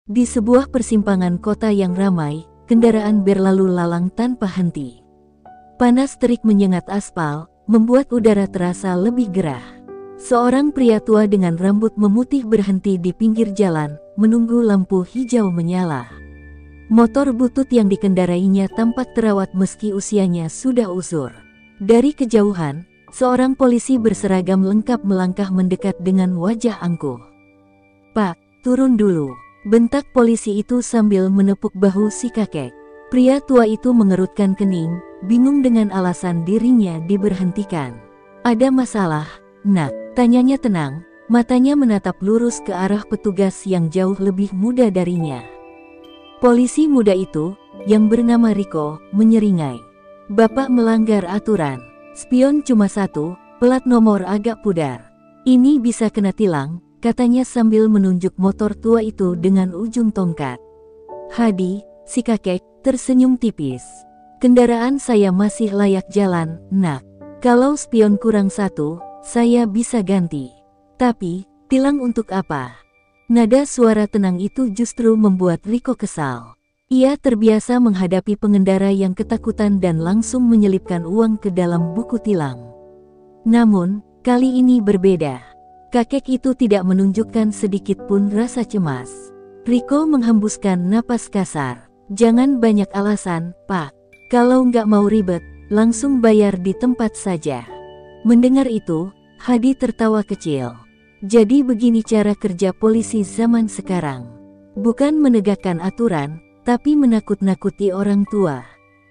Di sebuah persimpangan kota yang ramai, kendaraan berlalu lalang tanpa henti. Panas terik menyengat aspal, membuat udara terasa lebih gerah. Seorang pria tua dengan rambut memutih berhenti di pinggir jalan, menunggu lampu hijau menyala. Motor butut yang dikendarainya tampak terawat meski usianya sudah usur. Dari kejauhan, seorang polisi berseragam lengkap melangkah mendekat dengan wajah angkuh. "Pak, turun dulu," bentak polisi itu sambil menepuk bahu si kakek. Pria tua itu mengerutkan kening, bingung dengan alasan dirinya diberhentikan. "Ada masalah, Nak?" tanyanya tenang, matanya menatap lurus ke arah petugas yang jauh lebih muda darinya. Polisi muda itu, yang bernama Riko, menyeringai. "Bapak melanggar aturan. Spion cuma satu, plat nomor agak pudar. Ini bisa kena tilang," katanya sambil menunjuk motor tua itu dengan ujung tongkat. Hadi, si kakek, tersenyum tipis. "Kendaraan saya masih layak jalan, Nak. Kalau spion kurang satu, saya bisa ganti. Tapi, tilang untuk apa?" Nada suara tenang itu justru membuat Riko kesal. Ia terbiasa menghadapi pengendara yang ketakutan dan langsung menyelipkan uang ke dalam buku tilang. Namun, kali ini berbeda. Kakek itu tidak menunjukkan sedikit pun rasa cemas. Riko menghembuskan napas kasar. "Jangan banyak alasan, Pak. Kalau nggak mau ribet, langsung bayar di tempat saja." Mendengar itu, Hadi tertawa kecil. Jadi begini cara kerja polisi zaman sekarang. Bukan menegakkan aturan, tapi menakut-nakuti orang tua.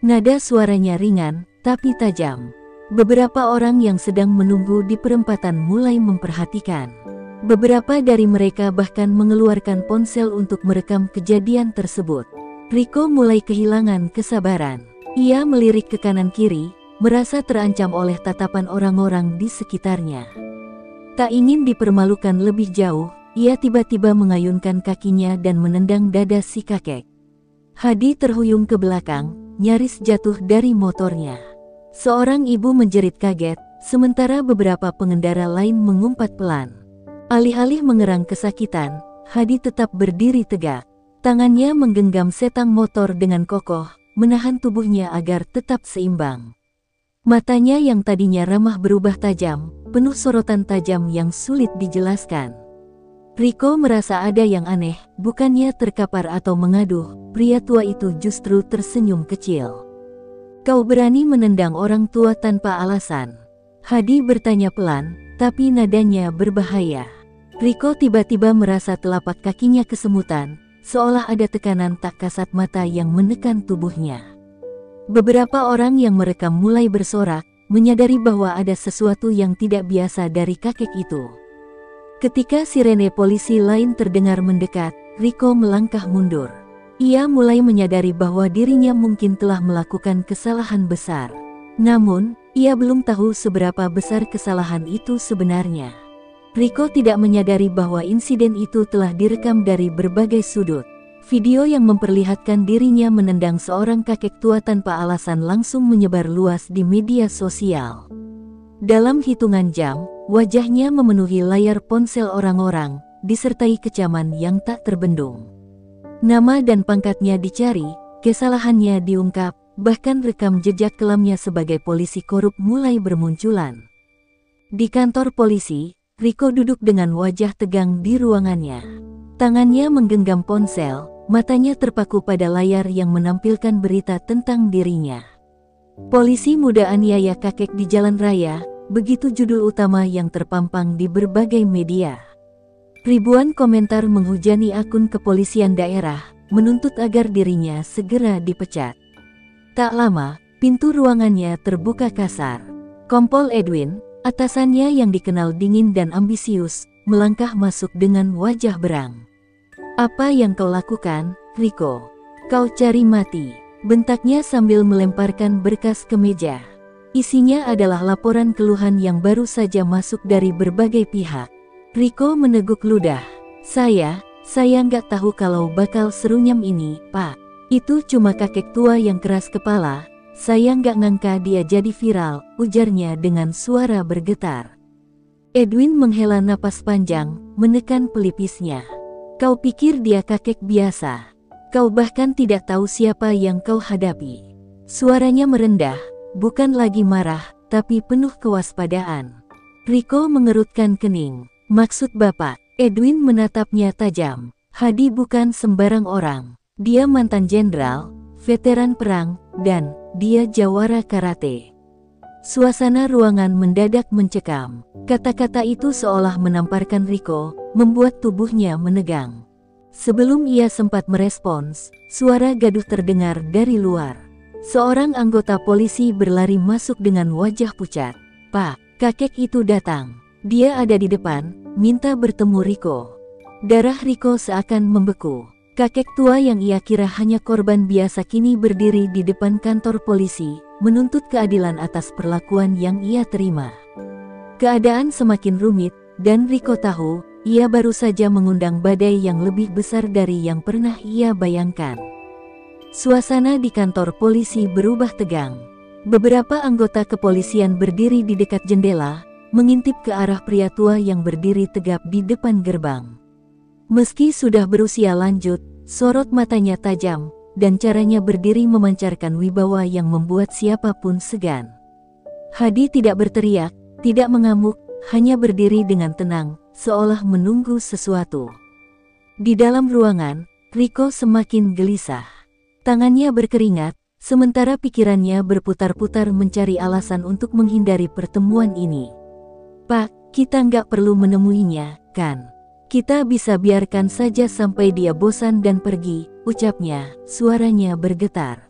Nada suaranya ringan, tapi tajam. Beberapa orang yang sedang menunggu di perempatan mulai memperhatikan. Beberapa dari mereka bahkan mengeluarkan ponsel untuk merekam kejadian tersebut. Riko mulai kehilangan kesabaran. Ia melirik ke kanan kiri, merasa terancam oleh tatapan orang-orang di sekitarnya. Tak ingin dipermalukan lebih jauh, ia tiba-tiba mengayunkan kakinya dan menendang dada si kakek. Hadi terhuyung ke belakang, nyaris jatuh dari motornya. Seorang ibu menjerit kaget, sementara beberapa pengendara lain mengumpat pelan. Alih-alih mengerang kesakitan, Hadi tetap berdiri tegak. Tangannya menggenggam setang motor dengan kokoh, menahan tubuhnya agar tetap seimbang. Matanya yang tadinya ramah berubah tajam, penuh sorotan tajam yang sulit dijelaskan. Riko merasa ada yang aneh, bukannya terkapar atau mengaduh, pria tua itu justru tersenyum kecil. "Kau berani menendang orang tua tanpa alasan?" Hadi bertanya pelan, tapi nadanya berbahaya. Riko tiba-tiba merasa telapak kakinya kesemutan, seolah ada tekanan tak kasat mata yang menekan tubuhnya. Beberapa orang yang merekam mulai bersorak, menyadari bahwa ada sesuatu yang tidak biasa dari kakek itu. Ketika sirene polisi lain terdengar mendekat, Riko melangkah mundur. Ia mulai menyadari bahwa dirinya mungkin telah melakukan kesalahan besar. Namun, ia belum tahu seberapa besar kesalahan itu sebenarnya. Riko tidak menyadari bahwa insiden itu telah direkam dari berbagai sudut. Video yang memperlihatkan dirinya menendang seorang kakek tua tanpa alasan langsung menyebar luas di media sosial. Dalam hitungan jam, wajahnya memenuhi layar ponsel orang-orang, disertai kecaman yang tak terbendung. Nama dan pangkatnya dicari, kesalahannya diungkap, bahkan rekam jejak kelamnya sebagai polisi korup mulai bermunculan. Di kantor polisi, Riko duduk dengan wajah tegang di ruangannya. Tangannya menggenggam ponsel, matanya terpaku pada layar yang menampilkan berita tentang dirinya. "Polisi muda aniaya kakek di jalan raya," begitu judul utama yang terpampang di berbagai media. Ribuan komentar menghujani akun kepolisian daerah, menuntut agar dirinya segera dipecat. Tak lama, pintu ruangannya terbuka kasar. Kompol Edwin, atasannya yang dikenal dingin dan ambisius, melangkah masuk dengan wajah berang. "Apa yang kau lakukan, Riko? Kau cari mati," bentaknya sambil melemparkan berkas ke meja. Isinya adalah laporan keluhan yang baru saja masuk dari berbagai pihak. Riko meneguk ludah. Saya nggak tahu kalau bakal serunyam ini, Pak. Itu cuma kakek tua yang keras kepala. Saya nggak ngangka dia jadi viral," ujarnya dengan suara bergetar. Edwin menghela napas panjang, menekan pelipisnya. Kau pikir dia kakek biasa? Kau bahkan tidak tahu siapa yang kau hadapi. Suaranya merendah, bukan lagi marah, tapi penuh kewaspadaan. Rico mengerutkan kening. Maksud Bapak? Edwin menatapnya tajam. Hadi bukan sembarang orang. Dia mantan jenderal, veteran perang, dan dia jawara karate. Suasana ruangan mendadak mencekam. Kata-kata itu seolah menamparkan Rico, membuat tubuhnya menegang. Sebelum ia sempat merespons, suara gaduh terdengar dari luar. Seorang anggota polisi berlari masuk dengan wajah pucat. "Pak, kakek itu datang. Dia ada di depan, minta bertemu Rico." Darah Rico seakan membeku. Kakek tua yang ia kira hanya korban biasa kini berdiri di depan kantor polisi, menuntut keadilan atas perlakuan yang ia terima. Keadaan semakin rumit, dan Rico tahu, ia baru saja mengundang badai yang lebih besar dari yang pernah ia bayangkan. Suasana di kantor polisi berubah tegang. Beberapa anggota kepolisian berdiri di dekat jendela, mengintip ke arah pria tua yang berdiri tegap di depan gerbang. Meski sudah berusia lanjut, sorot matanya tajam, dan caranya berdiri memancarkan wibawa yang membuat siapapun segan. Hadi tidak berteriak, tidak mengamuk, hanya berdiri dengan tenang, seolah menunggu sesuatu. Di dalam ruangan, Rico semakin gelisah. Tangannya berkeringat, sementara pikirannya berputar-putar mencari alasan untuk menghindari pertemuan ini. "Pak, kita nggak perlu menemuinya, kan? Kita bisa biarkan saja sampai dia bosan dan pergi," ucapnya, suaranya bergetar.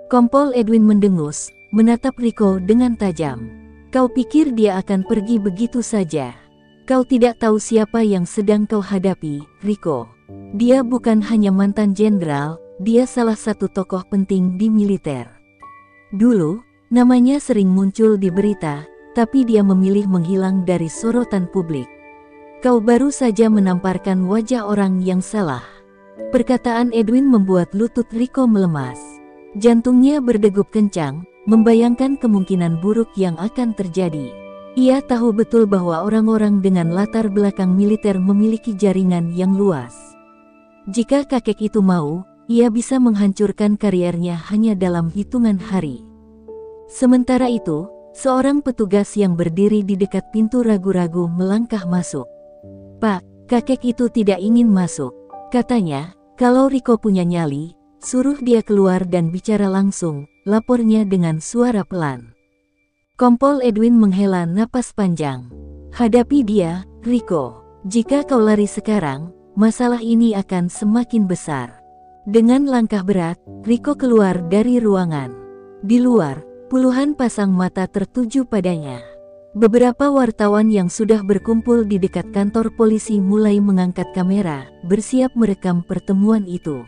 Kompol Edwin mendengus, menatap Rico dengan tajam. "Kau pikir dia akan pergi begitu saja? Kau tidak tahu siapa yang sedang kau hadapi, Rico. Dia bukan hanya mantan jenderal, dia salah satu tokoh penting di militer. Dulu, namanya sering muncul di berita, tapi dia memilih menghilang dari sorotan publik. Kau baru saja menamparkan wajah orang yang salah." Perkataan Edwin membuat lutut Rico melemas. Jantungnya berdegup kencang, membayangkan kemungkinan buruk yang akan terjadi. Ia tahu betul bahwa orang-orang dengan latar belakang militer memiliki jaringan yang luas. Jika kakek itu mau, ia bisa menghancurkan kariernya hanya dalam hitungan hari. Sementara itu, seorang petugas yang berdiri di dekat pintu ragu-ragu melangkah masuk. "Pak, kakek itu tidak ingin masuk," katanya. "Kalau Rico punya nyali, suruh dia keluar dan bicara langsung," lapornya dengan suara pelan. Kompol Edwin menghela napas panjang. "Hadapi dia, Rico. Jika kau lari sekarang, masalah ini akan semakin besar." Dengan langkah berat, Rico keluar dari ruangan. Di luar, puluhan pasang mata tertuju padanya. Beberapa wartawan yang sudah berkumpul di dekat kantor polisi mulai mengangkat kamera, bersiap merekam pertemuan itu.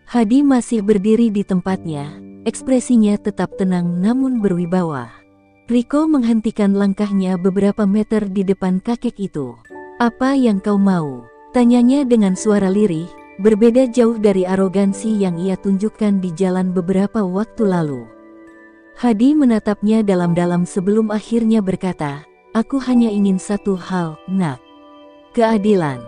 Hadi masih berdiri di tempatnya, ekspresinya tetap tenang namun berwibawa. Rico menghentikan langkahnya beberapa meter di depan kakek itu. "Apa yang kau mau?" tanyanya dengan suara lirih, berbeda jauh dari arogansi yang ia tunjukkan di jalan beberapa waktu lalu. Hadi menatapnya dalam-dalam sebelum akhirnya berkata, "Aku hanya ingin satu hal, Nak. Keadilan."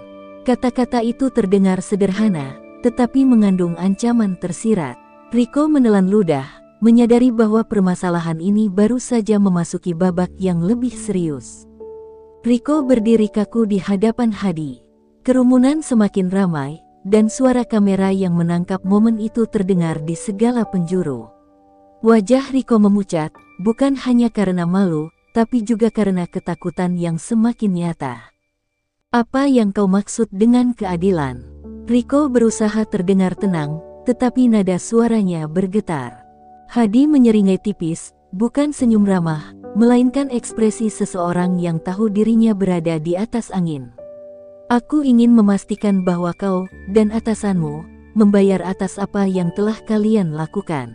Kata-kata itu terdengar sederhana, tetapi mengandung ancaman tersirat. Rico menelan ludah, menyadari bahwa permasalahan ini baru saja memasuki babak yang lebih serius. Rico berdiri kaku di hadapan Hadi. Kerumunan semakin ramai, dan suara kamera yang menangkap momen itu terdengar di segala penjuru. Wajah Rico memucat, bukan hanya karena malu, tapi juga karena ketakutan yang semakin nyata. "Apa yang kau maksud dengan keadilan?" Rico berusaha terdengar tenang, tetapi nada suaranya bergetar. Hadi menyeringai tipis, bukan senyum ramah, melainkan ekspresi seseorang yang tahu dirinya berada di atas angin. "Aku ingin memastikan bahwa kau dan atasanmu membayar atas apa yang telah kalian lakukan.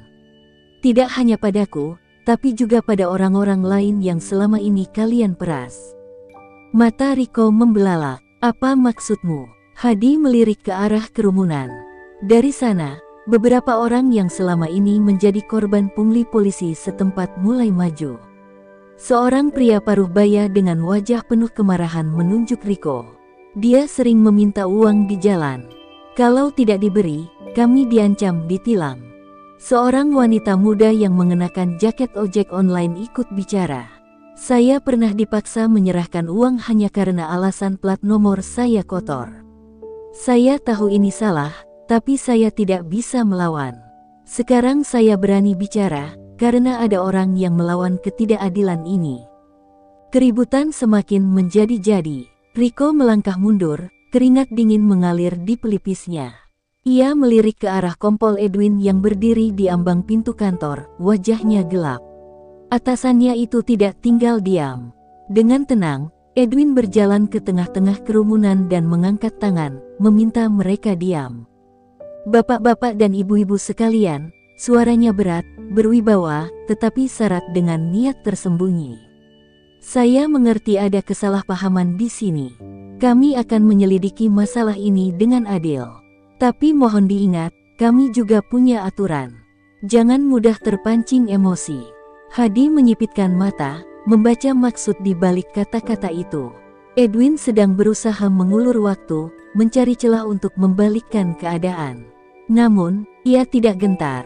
Tidak hanya padaku, tapi juga pada orang-orang lain yang selama ini kalian peras." Mata Rico membelalak. "Apa maksudmu?" Hadi melirik ke arah kerumunan. Dari sana, beberapa orang yang selama ini menjadi korban pungli polisi setempat mulai maju. Seorang pria paruh baya dengan wajah penuh kemarahan menunjuk Rico. Dia sering meminta uang di jalan. Kalau tidak diberi, kami diancam ditilang. Seorang wanita muda yang mengenakan jaket ojek online ikut bicara. Saya pernah dipaksa menyerahkan uang hanya karena alasan plat nomor saya kotor. Saya tahu ini salah, tapi saya tidak bisa melawan. Sekarang saya berani bicara, karena ada orang yang melawan ketidakadilan ini. Keributan semakin menjadi-jadi. Rico melangkah mundur, keringat dingin mengalir di pelipisnya. Ia melirik ke arah Kompol Edwin yang berdiri di ambang pintu kantor, wajahnya gelap. Atasannya itu tidak tinggal diam. Dengan tenang, Edwin berjalan ke tengah-tengah kerumunan dan mengangkat tangan, meminta mereka diam. Bapak-bapak dan ibu-ibu sekalian, suaranya berat, berwibawa, tetapi syarat dengan niat tersembunyi. Saya mengerti ada kesalahpahaman di sini. Kami akan menyelidiki masalah ini dengan adil. Tapi mohon diingat, kami juga punya aturan. Jangan mudah terpancing emosi. Hadi menyipitkan mata, membaca maksud di balik kata-kata itu. Edwin sedang berusaha mengulur waktu, mencari celah untuk membalikkan keadaan. Namun, ia tidak gentar.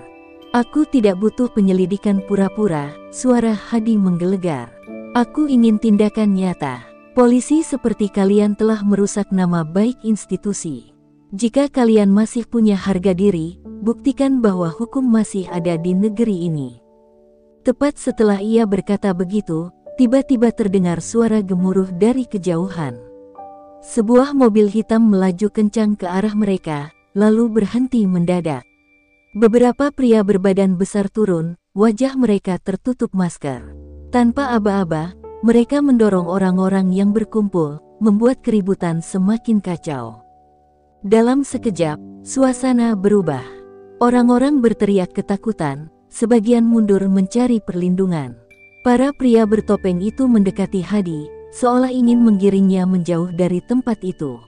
Aku tidak butuh penyelidikan pura-pura, suara Hadi menggelegar. Aku ingin tindakan nyata. Polisi seperti kalian telah merusak nama baik institusi. Jika kalian masih punya harga diri, buktikan bahwa hukum masih ada di negeri ini. Tepat setelah ia berkata begitu, tiba-tiba terdengar suara gemuruh dari kejauhan. Sebuah mobil hitam melaju kencang ke arah mereka, lalu berhenti mendadak. Beberapa pria berbadan besar turun, wajah mereka tertutup masker. Tanpa aba-aba, mereka mendorong orang-orang yang berkumpul, membuat keributan semakin kacau. Dalam sekejap, suasana berubah. Orang-orang berteriak ketakutan, sebagian mundur mencari perlindungan. Para pria bertopeng itu mendekati Hadi, seolah ingin menggiringnya menjauh dari tempat itu.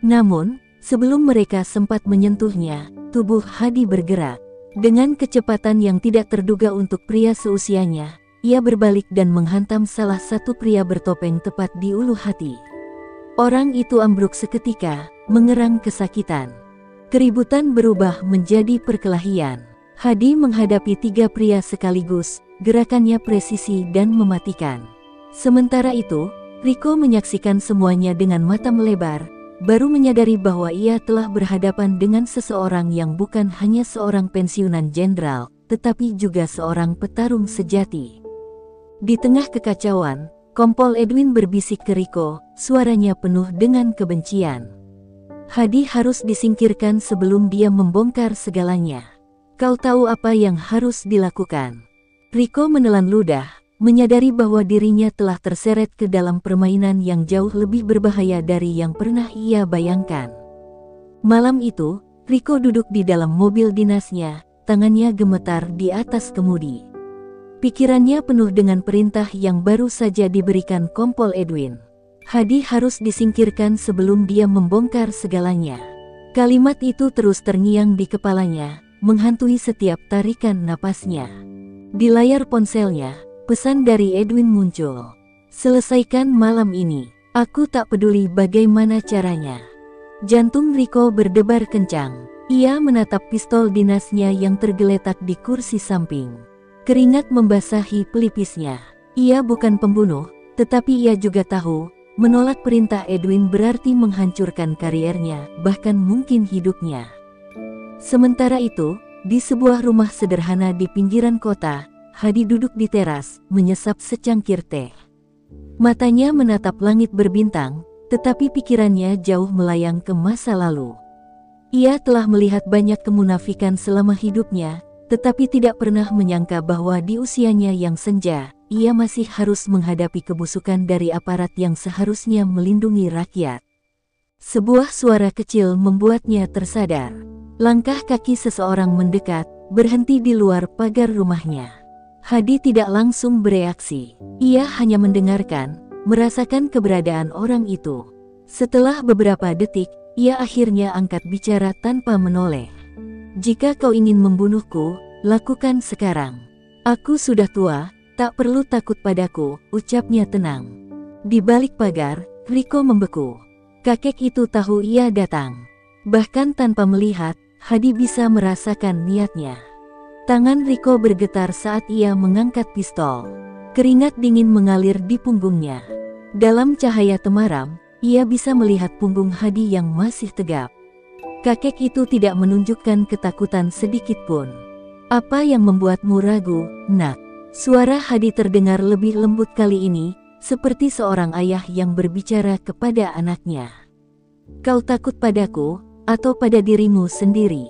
Namun, sebelum mereka sempat menyentuhnya, tubuh Hadi bergerak. Dengan kecepatan yang tidak terduga untuk pria seusianya, ia berbalik dan menghantam salah satu pria bertopeng tepat di ulu hati. Orang itu ambruk seketika, mengerang kesakitan. Keributan berubah menjadi perkelahian. Hadi menghadapi 3 pria sekaligus, gerakannya presisi dan mematikan. Sementara itu, Rico menyaksikan semuanya dengan mata melebar, baru menyadari bahwa ia telah berhadapan dengan seseorang yang bukan hanya seorang pensiunan jenderal, tetapi juga seorang petarung sejati. Di tengah kekacauan, Kompol Edwin berbisik ke Rico, suaranya penuh dengan kebencian. Hadi harus disingkirkan sebelum dia membongkar segalanya. Kau tahu apa yang harus dilakukan. Rico menelan ludah, menyadari bahwa dirinya telah terseret ke dalam permainan yang jauh lebih berbahaya dari yang pernah ia bayangkan. Malam itu, Rico duduk di dalam mobil dinasnya, tangannya gemetar di atas kemudi. Pikirannya penuh dengan perintah yang baru saja diberikan Kompol Edwin. Hadi harus disingkirkan sebelum dia membongkar segalanya. Kalimat itu terus terngiang di kepalanya, menghantui setiap tarikan napasnya. Di layar ponselnya, pesan dari Edwin muncul. Selesaikan malam ini. Aku tak peduli bagaimana caranya. Jantung Rico berdebar kencang. Ia menatap pistol dinasnya yang tergeletak di kursi samping. Keringat membasahi pelipisnya. Ia bukan pembunuh, tetapi ia juga tahu, menolak perintah Edwin berarti menghancurkan kariernya, bahkan mungkin hidupnya. Sementara itu, di sebuah rumah sederhana di pinggiran kota, Hadi duduk di teras, menyesap secangkir teh. Matanya menatap langit berbintang, tetapi pikirannya jauh melayang ke masa lalu. Ia telah melihat banyak kemunafikan selama hidupnya, tetapi tidak pernah menyangka bahwa di usianya yang senja, ia masih harus menghadapi kebusukan dari aparat yang seharusnya melindungi rakyat. Sebuah suara kecil membuatnya tersadar. Langkah kaki seseorang mendekat, berhenti di luar pagar rumahnya. Hadi tidak langsung bereaksi. Ia hanya mendengarkan, merasakan keberadaan orang itu. Setelah beberapa detik, ia akhirnya angkat bicara tanpa menoleh. Jika kau ingin membunuhku, lakukan sekarang. Aku sudah tua, tak perlu takut padaku, ucapnya tenang. Di balik pagar, Rico membeku. Kakek itu tahu ia datang. Bahkan tanpa melihat, Hadi bisa merasakan niatnya. Tangan Riko bergetar saat ia mengangkat pistol. Keringat dingin mengalir di punggungnya. Dalam cahaya temaram, ia bisa melihat punggung Hadi yang masih tegap. Kakek itu tidak menunjukkan ketakutan sedikit pun. "Apa yang membuatmu ragu, Nak?" Suara Hadi terdengar lebih lembut kali ini, seperti seorang ayah yang berbicara kepada anaknya. "Kau takut padaku, atau pada dirimu sendiri?"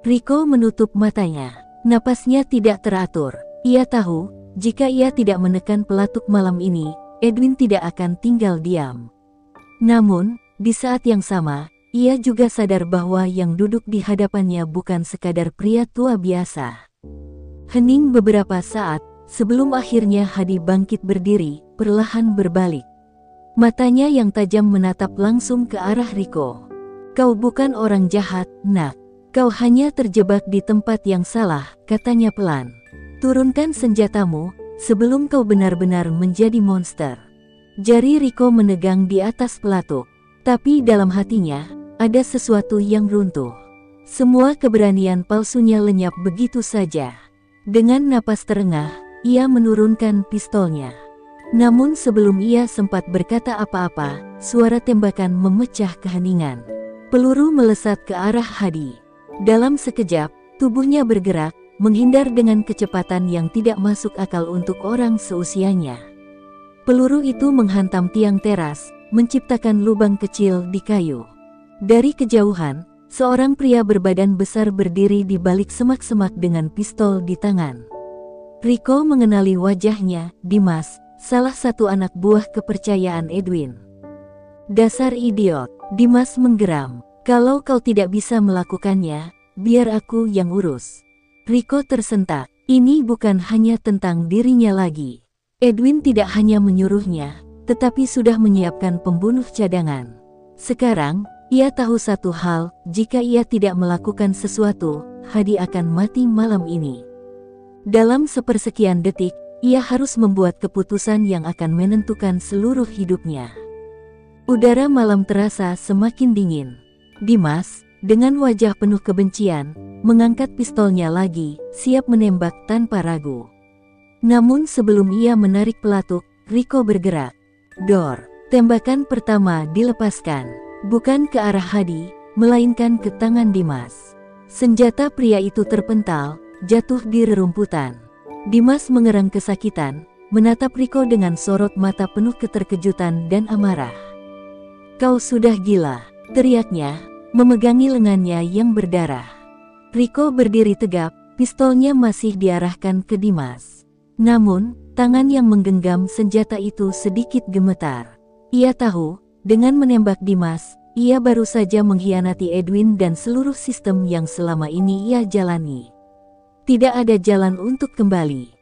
Riko menutup matanya. Napasnya tidak teratur. Ia tahu, jika ia tidak menekan pelatuk malam ini, Edwin tidak akan tinggal diam. Namun, di saat yang sama, ia juga sadar bahwa yang duduk di hadapannya bukan sekadar pria tua biasa. Hening beberapa saat, sebelum akhirnya Hadi bangkit berdiri, perlahan berbalik. Matanya yang tajam menatap langsung ke arah Riko. "Kau bukan orang jahat, Nak. Kau hanya terjebak di tempat yang salah," katanya pelan. "Turunkan senjatamu, sebelum kau benar-benar menjadi monster." Jari Riko menegang di atas pelatuk. Tapi dalam hatinya, ada sesuatu yang runtuh. Semua keberanian palsunya lenyap begitu saja. Dengan napas terengah, ia menurunkan pistolnya. Namun sebelum ia sempat berkata apa-apa, suara tembakan memecah keheningan. Peluru melesat ke arah Hadi. Dalam sekejap, tubuhnya bergerak, menghindar dengan kecepatan yang tidak masuk akal untuk orang seusianya. Peluru itu menghantam tiang teras, menciptakan lubang kecil di kayu. Dari kejauhan, seorang pria berbadan besar berdiri di balik semak-semak dengan pistol di tangan. Riko mengenali wajahnya, Dimas, salah satu anak buah kepercayaan Edwin. "Dasar idiot," Dimas menggeram. "Kalau kau tidak bisa melakukannya, biar aku yang urus." Riko tersentak. Ini bukan hanya tentang dirinya lagi. Edwin tidak hanya menyuruhnya, tetapi sudah menyiapkan pembunuh cadangan. Sekarang, ia tahu satu hal, jika ia tidak melakukan sesuatu, Hadi akan mati malam ini. Dalam sepersekian detik, ia harus membuat keputusan yang akan menentukan seluruh hidupnya. Udara malam terasa semakin dingin. Dimas, dengan wajah penuh kebencian, mengangkat pistolnya lagi, siap menembak tanpa ragu. Namun sebelum ia menarik pelatuk, Riko bergerak. Dor, tembakan pertama dilepaskan. Bukan ke arah Hadi, melainkan ke tangan Dimas. Senjata pria itu terpental, jatuh di rerumputan. Dimas mengerang kesakitan, menatap Riko dengan sorot mata penuh keterkejutan dan amarah. "Kau sudah gila," teriaknya, memegangi lengannya yang berdarah. Riko berdiri tegap, pistolnya masih diarahkan ke Dimas. Namun, tangan yang menggenggam senjata itu sedikit gemetar. Ia tahu, dengan menembak Dimas, ia baru saja mengkhianati Edwin dan seluruh sistem yang selama ini ia jalani. Tidak ada jalan untuk kembali.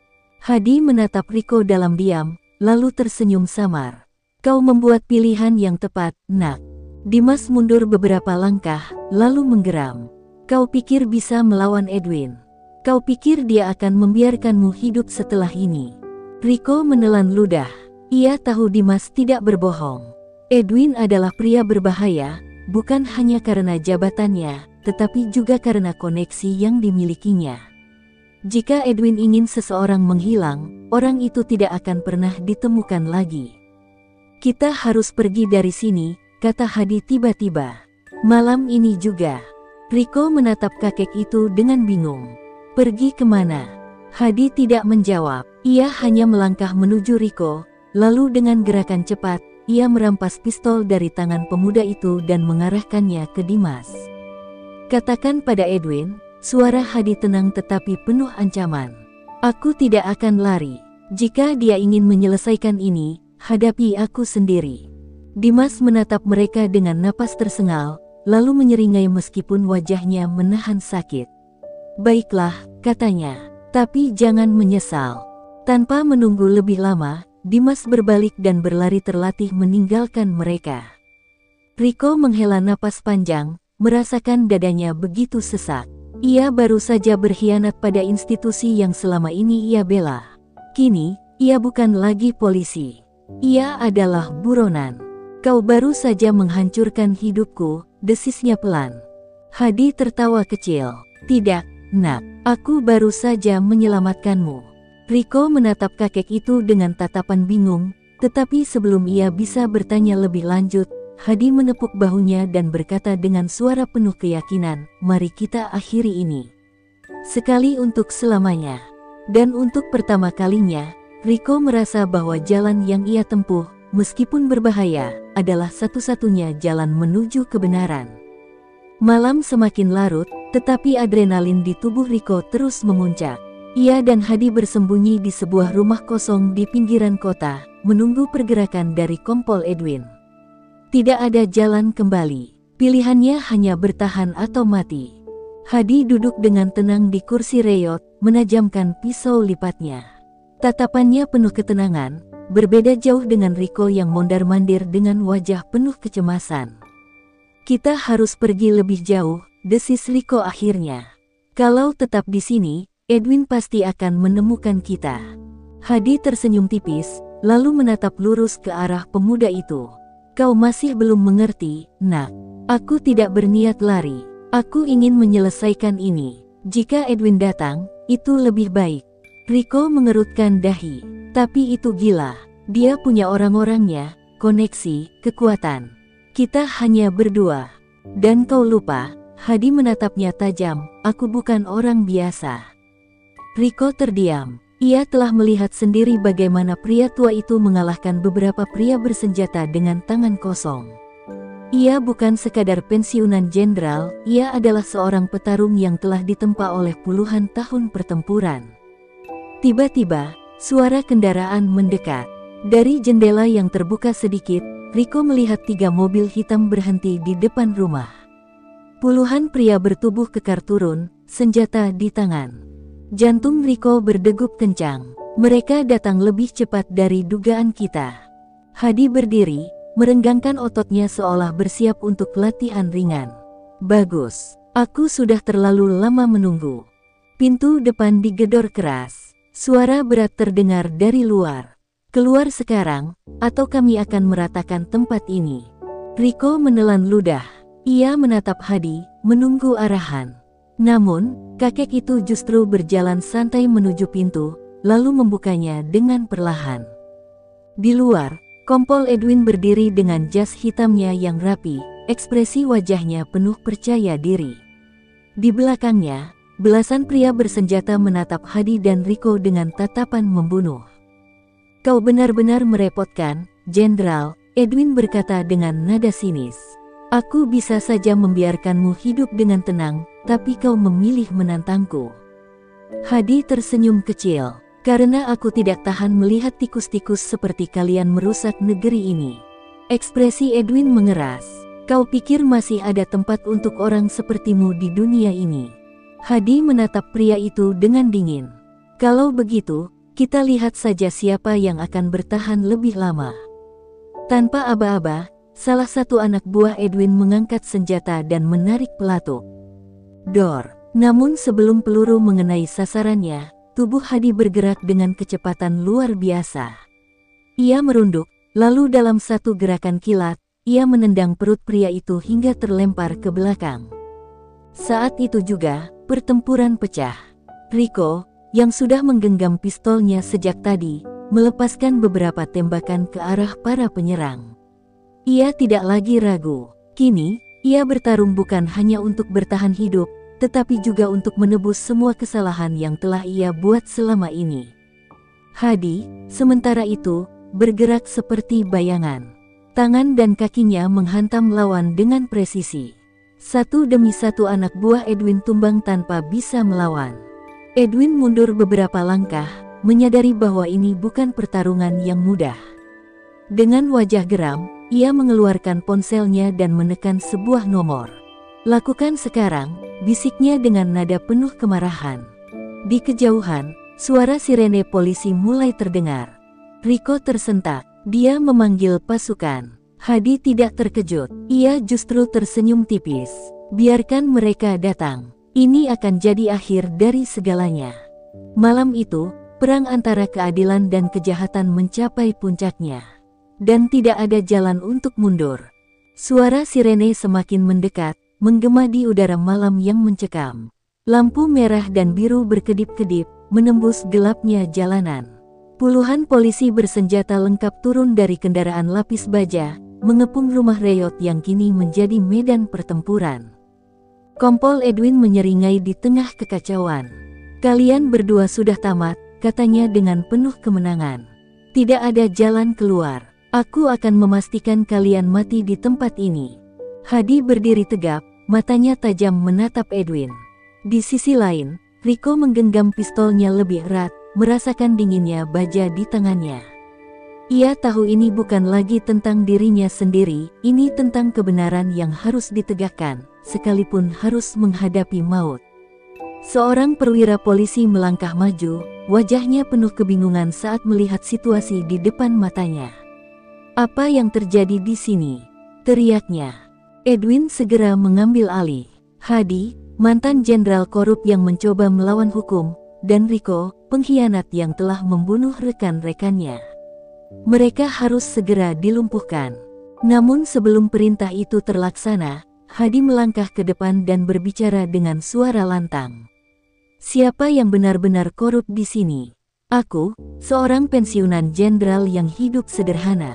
Hadi menatap Riko dalam diam, lalu tersenyum samar. "Kau membuat pilihan yang tepat, Nak." Dimas mundur beberapa langkah, lalu menggeram. "Kau pikir bisa melawan Edwin? Kau pikir dia akan membiarkanmu hidup setelah ini?" Riko menelan ludah. Ia tahu Dimas tidak berbohong. Edwin adalah pria berbahaya, bukan hanya karena jabatannya, tetapi juga karena koneksi yang dimilikinya. Jika Edwin ingin seseorang menghilang, orang itu tidak akan pernah ditemukan lagi. "Kita harus pergi dari sini," kata Hadi tiba-tiba. "Malam ini juga." Riko menatap kakek itu dengan bingung. "Pergi kemana?" Hadi tidak menjawab. Ia hanya melangkah menuju Riko, lalu dengan gerakan cepat, ia merampas pistol dari tangan pemuda itu dan mengarahkannya ke Dimas. "Katakan pada Edwin," suara Hadi tenang tetapi penuh ancaman. "Aku tidak akan lari. Jika dia ingin menyelesaikan ini, hadapi aku sendiri." Dimas menatap mereka dengan napas tersengal, lalu menyeringai meskipun wajahnya menahan sakit. "Baiklah," katanya, "tapi jangan menyesal." Tanpa menunggu lebih lama, Dimas berbalik dan berlari terlatih meninggalkan mereka. Riko menghela napas panjang, merasakan dadanya begitu sesak. Ia baru saja berkhianat pada institusi yang selama ini ia bela. Kini, ia bukan lagi polisi. Ia adalah buronan. Kau baru saja menghancurkan hidupku, desisnya pelan. Hadi tertawa kecil. Tidak, nak, aku baru saja menyelamatkanmu. Riko menatap kakek itu dengan tatapan bingung, tetapi sebelum ia bisa bertanya lebih lanjut, Hadi menepuk bahunya dan berkata dengan suara penuh keyakinan, "Mari kita akhiri ini. Sekali untuk selamanya." Dan untuk pertama kalinya, Riko merasa bahwa jalan yang ia tempuh, meskipun berbahaya, adalah satu-satunya jalan menuju kebenaran. Malam semakin larut, tetapi adrenalin di tubuh Riko terus memuncak. Ia dan Hadi bersembunyi di sebuah rumah kosong di pinggiran kota, menunggu pergerakan dari Kompol Edwin. Tidak ada jalan kembali. Pilihannya hanya bertahan atau mati. Hadi duduk dengan tenang di kursi reyot, menajamkan pisau lipatnya. Tatapannya penuh ketenangan, berbeda jauh dengan Riko yang mondar-mandir dengan wajah penuh kecemasan. "Kita harus pergi lebih jauh," desis Riko akhirnya. "Kalau tetap di sini, Edwin pasti akan menemukan kita." Hadi tersenyum tipis, lalu menatap lurus ke arah pemuda itu. "Kau masih belum mengerti, nak. Aku tidak berniat lari. Aku ingin menyelesaikan ini. Jika Edwin datang, itu lebih baik." Riko mengerutkan dahi. "Tapi itu gila. Dia punya orang-orangnya, koneksi, kekuatan. Kita hanya berdua. Dan kau lupa," Hadi menatapnya tajam, "aku bukan orang biasa." Riko terdiam. Ia telah melihat sendiri bagaimana pria tua itu mengalahkan beberapa pria bersenjata dengan tangan kosong. Ia bukan sekadar pensiunan jenderal, ia adalah seorang petarung yang telah ditempa oleh puluhan tahun pertempuran. Tiba-tiba, suara kendaraan mendekat. Dari jendela yang terbuka sedikit, Riko melihat 3 mobil hitam berhenti di depan rumah. Puluhan pria bertubuh kekar turun, senjata di tangan. Jantung Riko berdegup kencang. Mereka datang lebih cepat dari dugaan kita. Hadi berdiri, merenggangkan ototnya seolah bersiap untuk latihan ringan. "Bagus. Aku sudah terlalu lama menunggu." Pintu depan digedor keras. Suara berat terdengar dari luar. "Keluar sekarang, atau kami akan meratakan tempat ini." Riko menelan ludah. Ia menatap Hadi, menunggu arahan. Namun, kakek itu justru berjalan santai menuju pintu, lalu membukanya dengan perlahan. Di luar, Kompol Edwin berdiri dengan jas hitamnya yang rapi, ekspresi wajahnya penuh percaya diri. Di belakangnya, belasan pria bersenjata menatap Hadi dan Riko dengan tatapan membunuh. "Kau benar-benar merepotkan, Jenderal," Edwin berkata dengan nada sinis. "Aku bisa saja membiarkanmu hidup dengan tenang, tapi kau memilih menantangku." Hadi tersenyum kecil. "Karena aku tidak tahan melihat tikus-tikus seperti kalian merusak negeri ini." Ekspresi Edwin mengeras. "Kau pikir masih ada tempat untuk orang sepertimu di dunia ini?" Hadi menatap pria itu dengan dingin. "Kalau begitu, kita lihat saja siapa yang akan bertahan lebih lama." Tanpa aba-aba, salah satu anak buah Edwin mengangkat senjata dan menarik pelatuk. Dor. Namun sebelum peluru mengenai sasarannya, tubuh Hadi bergerak dengan kecepatan luar biasa. Ia merunduk, lalu dalam satu gerakan kilat, ia menendang perut pria itu hingga terlempar ke belakang. Saat itu juga, pertempuran pecah. Riko, yang sudah menggenggam pistolnya sejak tadi, melepaskan beberapa tembakan ke arah para penyerang. Ia tidak lagi ragu. Kini, ia bertarung bukan hanya untuk bertahan hidup, tetapi juga untuk menebus semua kesalahan yang telah ia buat selama ini. Hadi, sementara itu, bergerak seperti bayangan. Tangan dan kakinya menghantam lawan dengan presisi. Satu demi satu anak buah Edwin tumbang tanpa bisa melawan. Edwin mundur beberapa langkah, menyadari bahwa ini bukan pertarungan yang mudah. Dengan wajah geram, ia mengeluarkan ponselnya dan menekan sebuah nomor. "Lakukan sekarang," bisiknya dengan nada penuh kemarahan. Di kejauhan, suara sirene polisi mulai terdengar. Riko tersentak. Dia memanggil pasukan. Hadi tidak terkejut. Ia justru tersenyum tipis. "Biarkan mereka datang. Ini akan jadi akhir dari segalanya." Malam itu, perang antara keadilan dan kejahatan mencapai puncaknya. dan tidak ada jalan untuk mundur. Suara sirene semakin mendekat, menggema di udara malam yang mencekam. Lampu merah dan biru berkedip-kedip, menembus gelapnya jalanan. Puluhan polisi bersenjata lengkap turun dari kendaraan lapis baja, mengepung rumah Reyot yang kini menjadi medan pertempuran. Kompol Edwin menyeringai di tengah kekacauan. "Kalian berdua sudah tamat," katanya dengan penuh kemenangan. "Tidak ada jalan keluar. Aku akan memastikan kalian mati di tempat ini." Hadi berdiri tegap, matanya tajam menatap Edwin. Di sisi lain, Rico menggenggam pistolnya lebih erat, merasakan dinginnya baja di tangannya. Ia tahu ini bukan lagi tentang dirinya sendiri, ini tentang kebenaran yang harus ditegakkan, sekalipun harus menghadapi maut. Seorang perwira polisi melangkah maju, wajahnya penuh kebingungan saat melihat situasi di depan matanya. "Apa yang terjadi di sini?" teriaknya. Edwin segera mengambil alih. Hadi, mantan jenderal korup yang mencoba melawan hukum, dan Rico, pengkhianat yang telah membunuh rekan-rekannya. Mereka harus segera dilumpuhkan. Namun sebelum perintah itu terlaksana, Hadi melangkah ke depan dan berbicara dengan suara lantang. "Siapa yang benar-benar korup di sini? Aku, seorang pensiunan jenderal yang hidup sederhana.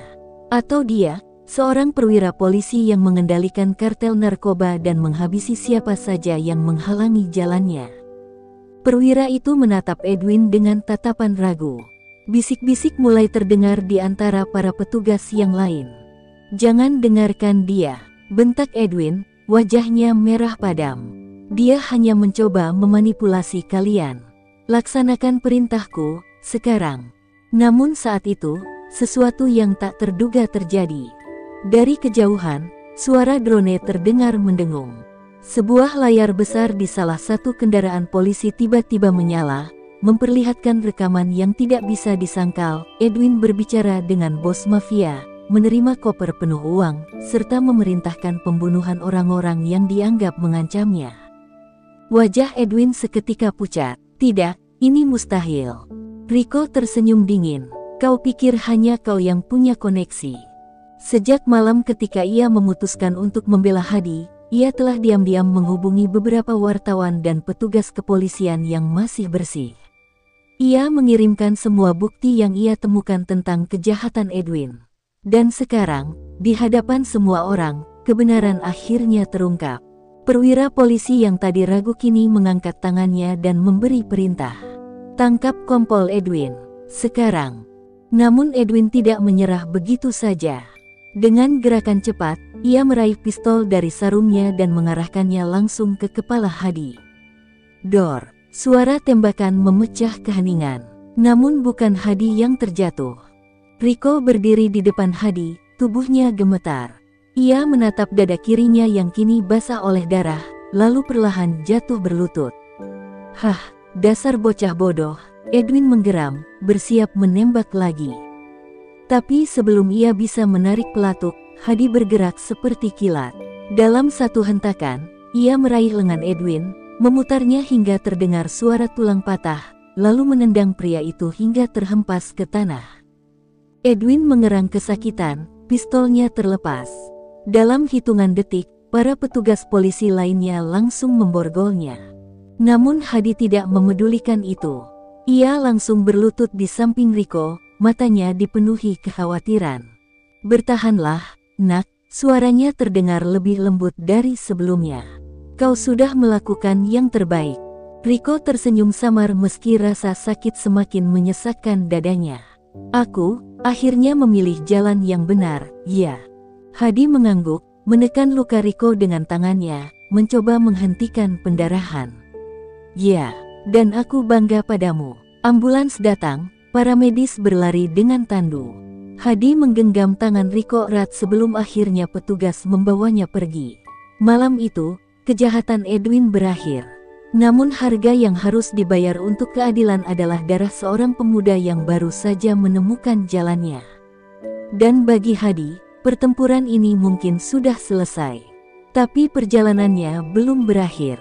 Atau dia, seorang perwira polisi yang mengendalikan kartel narkoba dan menghabisi siapa saja yang menghalangi jalannya?" Perwira itu menatap Edwin dengan tatapan ragu. Bisik-bisik mulai terdengar di antara para petugas yang lain. "Jangan dengarkan dia," bentak Edwin, wajahnya merah padam. "Dia hanya mencoba memanipulasi kalian. Laksanakan perintahku, sekarang." Namun saat itu, sesuatu yang tak terduga terjadi. Dari kejauhan, suara drone terdengar mendengung. Sebuah layar besar di salah satu kendaraan polisi tiba-tiba menyala, memperlihatkan rekaman yang tidak bisa disangkal. Edwin berbicara dengan bos mafia, menerima koper penuh uang, serta memerintahkan pembunuhan orang-orang yang dianggap mengancamnya. Wajah Edwin seketika pucat. "Tidak, ini mustahil." Rico tersenyum dingin. "Kau pikir hanya kau yang punya koneksi?" Sejak malam ketika ia memutuskan untuk membela Hadi, ia telah diam-diam menghubungi beberapa wartawan dan petugas kepolisian yang masih bersih. Ia mengirimkan semua bukti yang ia temukan tentang kejahatan Edwin. Dan sekarang, di hadapan semua orang, kebenaran akhirnya terungkap. Perwira polisi yang tadi ragu kini mengangkat tangannya dan memberi perintah. "Tangkap Kompol Edwin, sekarang." Namun Edwin tidak menyerah begitu saja. Dengan gerakan cepat, ia meraih pistol dari sarungnya dan mengarahkannya langsung ke kepala Hadi. Dor! Suara tembakan memecah keheningan. Namun bukan Hadi yang terjatuh. Rico berdiri di depan Hadi, tubuhnya gemetar. Ia menatap dada kirinya yang kini basah oleh darah, lalu perlahan jatuh berlutut. "Hah, dasar bocah bodoh," Edwin menggeram, bersiap menembak lagi. Tapi sebelum ia bisa menarik pelatuk, Hadi bergerak seperti kilat. Dalam satu hentakan, ia meraih lengan Edwin, memutarnya hingga terdengar suara tulang patah, lalu menendang pria itu hingga terhempas ke tanah. Edwin mengerang kesakitan, pistolnya terlepas. Dalam hitungan detik, para petugas polisi lainnya langsung memborgolnya. Namun Hadi tidak memedulikan itu. Ia langsung berlutut di samping Rico, matanya dipenuhi kekhawatiran. "Bertahanlah, nak," suaranya terdengar lebih lembut dari sebelumnya. "Kau sudah melakukan yang terbaik." Rico tersenyum samar meski rasa sakit semakin menyesakkan dadanya. "Aku, akhirnya memilih jalan yang benar, ya." Hadi mengangguk, menekan luka Rico dengan tangannya, mencoba menghentikan pendarahan. "Ya, dan aku bangga padamu." Ambulans datang, para medis berlari dengan tandu. Hadi menggenggam tangan Rico erat sebelum akhirnya petugas membawanya pergi. Malam itu, kejahatan Edwin berakhir. Namun harga yang harus dibayar untuk keadilan adalah darah seorang pemuda yang baru saja menemukan jalannya. Dan bagi Hadi, pertempuran ini mungkin sudah selesai. Tapi perjalanannya belum berakhir.